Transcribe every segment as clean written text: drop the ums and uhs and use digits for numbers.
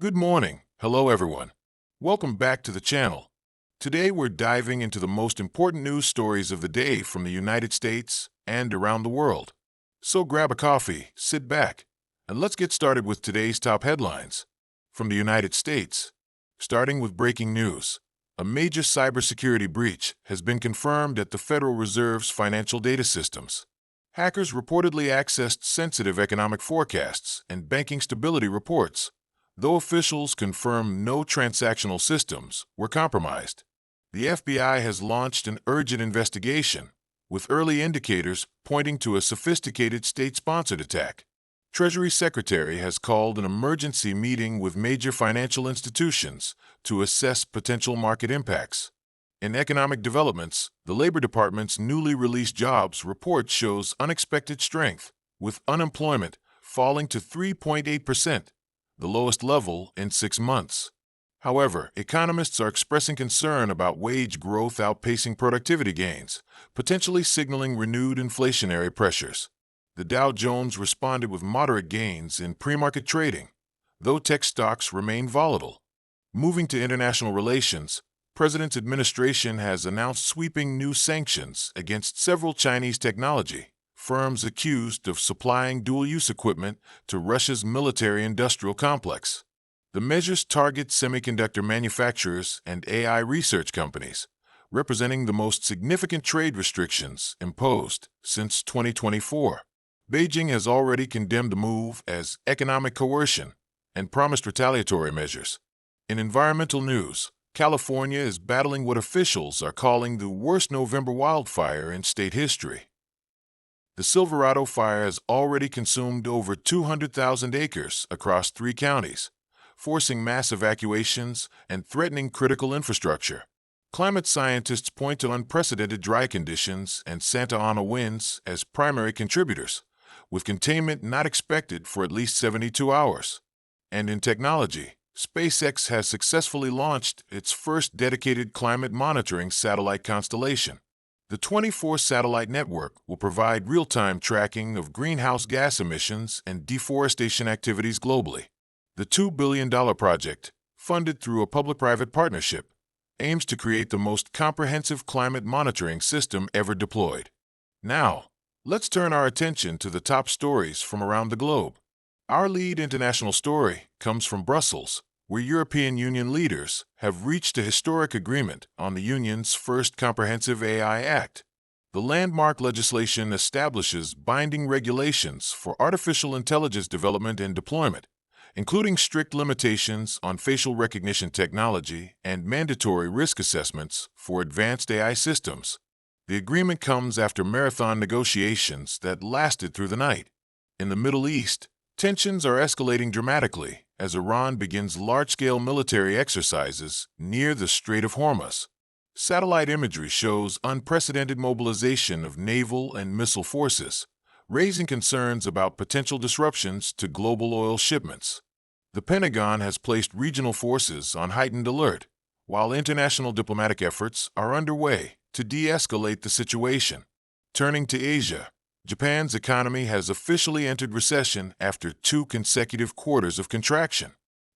Good morning. Hello, everyone. Welcome back to the channel. Today, we're diving into the most important news stories of the day from the United States and around the world. So grab a coffee, sit back, and let's get started with today's top headlines. From the United States, starting with breaking news. A major cybersecurity breach has been confirmed at the Federal Reserve's financial data systems. Hackers reportedly accessed sensitive economic forecasts and banking stability reports, though officials confirm no transactional systems were compromised. The FBI has launched an urgent investigation, with early indicators pointing to a sophisticated state-sponsored attack. Treasury Secretary has called an emergency meeting with major financial institutions to assess potential market impacts. In economic developments, the Labor Department's newly released jobs report shows unexpected strength, with unemployment falling to 3.8%, the lowest level in 6 months. However, economists are expressing concern about wage growth outpacing productivity gains, potentially signaling renewed inflationary pressures. The Dow Jones responded with moderate gains in pre-market trading, though tech stocks remain volatile. Moving to international relations, President's administration has announced sweeping new sanctions against several Chinese technology firms accused of supplying dual-use equipment to Russia's military-industrial complex. The measures target semiconductor manufacturers and AI research companies, representing the most significant trade restrictions imposed since 2024. Beijing has already condemned the move as economic coercion and promised retaliatory measures. In environmental news, California is battling what officials are calling the worst November wildfire in state history. The Silverado fire has already consumed over 200,000 acres across 3 counties, forcing mass evacuations and threatening critical infrastructure. Climate scientists point to unprecedented dry conditions and Santa Ana winds as primary contributors, with containment not expected for at least 72 hours. And in technology, SpaceX has successfully launched its first dedicated climate monitoring satellite constellation. The 24-satellite network will provide real-time tracking of greenhouse gas emissions and deforestation activities globally. The $2 billion project, funded through a public-private partnership, aims to create the most comprehensive climate monitoring system ever deployed. Now, let's turn our attention to the top stories from around the globe. Our lead international story comes from Brussels, where European Union leaders have reached a historic agreement on the Union's first comprehensive AI Act. The landmark legislation establishes binding regulations for artificial intelligence development and deployment, including strict limitations on facial recognition technology and mandatory risk assessments for advanced AI systems. The agreement comes after marathon negotiations that lasted through the night. In the Middle East, tensions are escalating dramatically as Iran begins large-scale military exercises near the Strait of Hormuz. Satellite imagery shows unprecedented mobilization of naval and missile forces, raising concerns about potential disruptions to global oil shipments. The Pentagon has placed regional forces on heightened alert, while international diplomatic efforts are underway to de-escalate the situation. Turning to Asia, Japan's economy has officially entered recession after 2 consecutive quarters of contraction.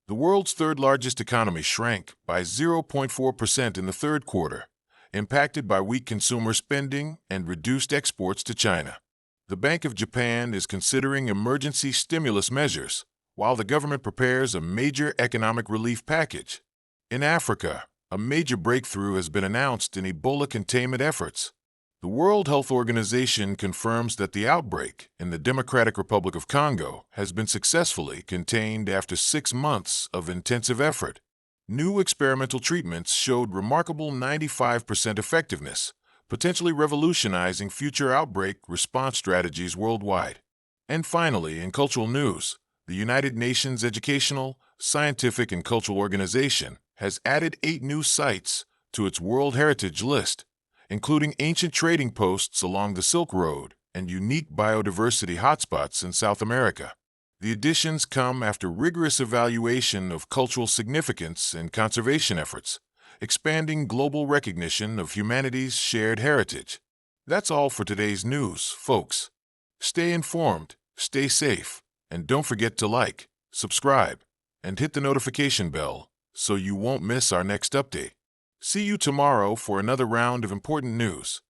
The world's third-largest economy shrank by 0.4% in the third quarter, impacted by weak consumer spending and reduced exports to China. The Bank of Japan is considering emergency stimulus measures, while the government prepares a major economic relief package. In Africa, a major breakthrough has been announced in Ebola containment efforts. The World Health Organization confirms that the outbreak in the Democratic Republic of Congo has been successfully contained after 6 months of intensive effort. New experimental treatments showed remarkable 95% effectiveness, potentially revolutionizing future outbreak response strategies worldwide. And finally, in cultural news, the United Nations Educational, Scientific, and Cultural Organization has added 8 new sites to its World Heritage List, including ancient trading posts along the Silk Road and unique biodiversity hotspots in South America. The additions come after rigorous evaluation of cultural significance and conservation efforts, expanding global recognition of humanity's shared heritage. That's all for today's news, folks. Stay informed, stay safe, and don't forget to like, subscribe, and hit the notification bell so you won't miss our next update. See you tomorrow for another round of important news.